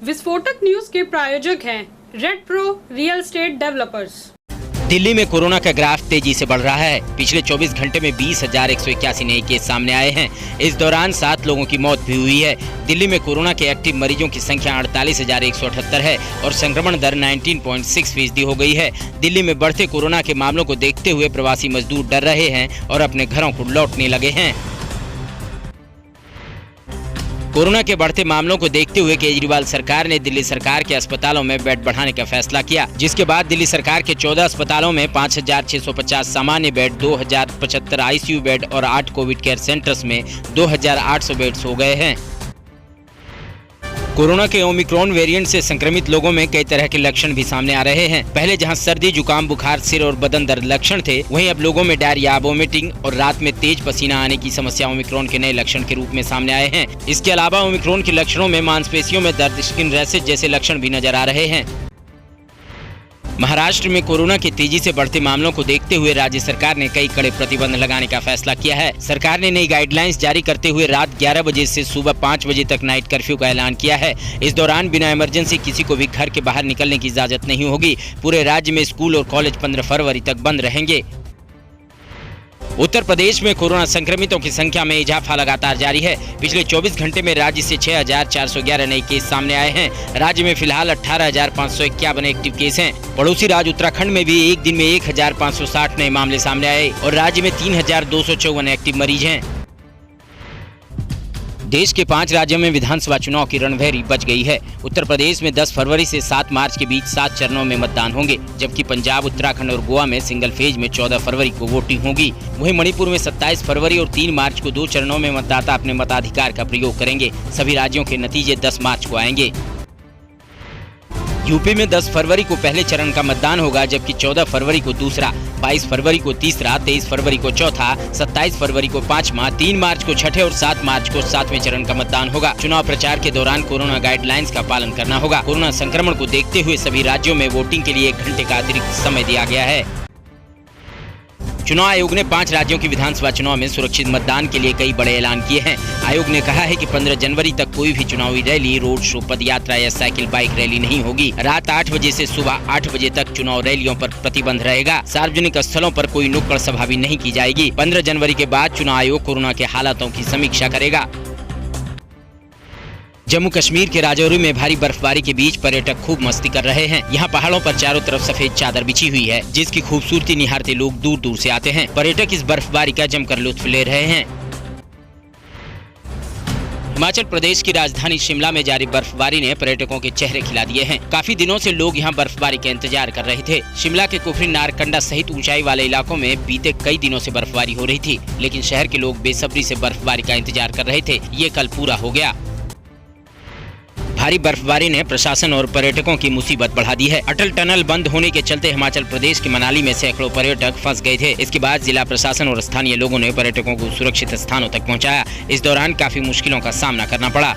विस्फोटक न्यूज के प्रायोजक हैं red pro real estate developers. Delhi में कोरोना का ग्राफ तेजी से बढ़ रहा है। पिछले 24 घंटे में 20,181 नए केस सामने आए हैं। इस दौरान 7 लोगों की मौत भी हुई है। दिल्ली में कोरोना के एक्टिव मरीजों की संख्या 48,178 है और संक्रमण दर 19.6% हो गई है। दिल्ली में बढ़ते कोरोना के मामलों को देखते हुए प्रवासी मजदूर डर रहे हैं और अपने घरों को लौटने लगे हैं। कोरोना के बढ़ते मामलों को देखते हुए केजरीवाल सरकार ने दिल्ली सरकार के अस्पतालों में बेड बढ़ाने का फैसला किया, जिसके बाद दिल्ली सरकार के 14 अस्पतालों में 5,650 सामान्य बेड, 2,075 आईसीयू बेड और 8 कोविड केयर सेंटर्स में 2,800 बेड्स हो गए हैं। कोरोना के ओमिक्रॉन वेरिएंट से संक्रमित लोगों में कई तरह के लक्षण भी सामने आ रहे हैं। पहले जहां सर्दी, जुकाम, बुखार, सिर और बदन दर्द लक्षण थे, वहीं अब लोगों में डायरिया, वोमिटिंग और रात में तेज पसीना आने की समस्या ओमिक्रॉन के नए लक्षण के रूप में सामने आए हैं। इसके अलावा ओमिक्रॉन के लक्षणों में मांसपेशियों में दर्द, स्किन रैशेज जैसे लक्षण भी नजर आ रहे हैं। महाराष्ट्र में कोरोना के तेजी से बढ़ते मामलों को देखते हुए राज्य सरकार ने कई कड़े प्रतिबंध लगाने का फैसला किया है। सरकार ने नई गाइडलाइंस जारी करते हुए रात 11 बजे से सुबह 5 बजे तक नाइट कर्फ्यू का ऐलान किया है। इस दौरान बिना इमरजेंसी किसी को भी घर के बाहर निकलने की इजाजत नहीं होगी। पूरे राज्य में स्कूल और कॉलेज 15 फरवरी तक बंद रहेंगे। उत्तर प्रदेश में कोरोना संक्रमितों की संख्या में इजाफा लगातार जारी है। पिछले 24 घंटे में राज्य से 6,411 नए केस सामने आए हैं। राज्य में फिलहाल 18,551 एक्टिव केस हैं। पड़ोसी राज्य उत्तराखंड में भी एक दिन में 1,560 नए मामले सामने आए और राज्य में 3,254 एक्टिव मरीज हैं। देश के 5 राज्यों में विधानसभा चुनाव की रणभेरी बच गई है। उत्तर प्रदेश में 10 फरवरी से 7 मार्च के बीच 7 चरणों में मतदान होंगे, जबकि पंजाब, उत्तराखंड और गोवा में सिंगल फेज में 14 फरवरी को वोटिंग होगी। वहीं मणिपुर में 27 फरवरी और 3 मार्च को 2 चरणों में मतदाता अपने मताधिकार का प्रयोग करेंगे। सभी राज्यों के नतीजे 10 मार्च को आएंगे। यूपी में 10 फरवरी को पहले चरण का मतदान होगा, जबकि 14 फरवरी को दूसरा, 22 फरवरी को तीसरा, 23 फरवरी को चौथा, 27 फरवरी को पांचवा, 3 मार्च को छठे और 7 मार्च को 7वें चरण का मतदान होगा। चुनाव प्रचार के दौरान कोरोना गाइडलाइंस का पालन करना होगा। कोरोना संक्रमण को देखते हुए सभी राज्यों में वोटिंग के लिए 1 घंटे का अतिरिक्त समय दिया गया है। चुनाव आयोग ने 5 राज्यों की विधानसभा चुनाव में सुरक्षित मतदान के लिए कई बड़े ऐलान किए हैं। आयोग ने कहा है कि 15 जनवरी तक कोई भी चुनावी रैली, रोड शो, पदयात्रा या साइकिल बाइक रैली नहीं होगी। रात 8 बजे से सुबह 8 बजे तक चुनाव रैलियों पर प्रतिबंध रहेगा। सार्वजनिक स्थलों पर कोई नुक्कड़ सभा भी नहीं की जाएगी। 15 जनवरी के बाद चुनाव आयोग कोरोना के हालातों की समीक्षा करेगा। जम्मू कश्मीर के राजौरी में भारी बर्फबारी के बीच पर्यटक खूब मस्ती कर रहे हैं। यहाँ पहाड़ों पर चारों तरफ सफेद चादर बिछी हुई है, जिसकी खूबसूरती निहारते लोग दूर दूर से आते हैं। पर्यटक इस बर्फबारी का जमकर लुत्फ ले रहे हैं। हिमाचल प्रदेश की राजधानी शिमला में जारी बर्फबारी ने पर्यटकों के चेहरे खिला दिए हैं। काफी दिनों से लोग यहाँ बर्फबारी का इंतजार कर रहे थे। शिमला के कुफरी, नारकंडा सहित ऊंचाई वाले इलाकों में बीते कई दिनों से बर्फबारी हो रही थी, लेकिन शहर के लोग बेसब्री से बर्फबारी का इंतजार कर रहे थे। ये कल पूरा हो गया। भारी बर्फबारी ने प्रशासन और पर्यटकों की मुसीबत बढ़ा दी है। अटल टनल बंद होने के चलते हिमाचल प्रदेश के मनाली में सैकड़ों पर्यटक फंस गए थे। इसके बाद जिला प्रशासन और स्थानीय लोगों ने पर्यटकों को सुरक्षित स्थानों तक पहुंचाया। इस दौरान काफी मुश्किलों का सामना करना पड़ा।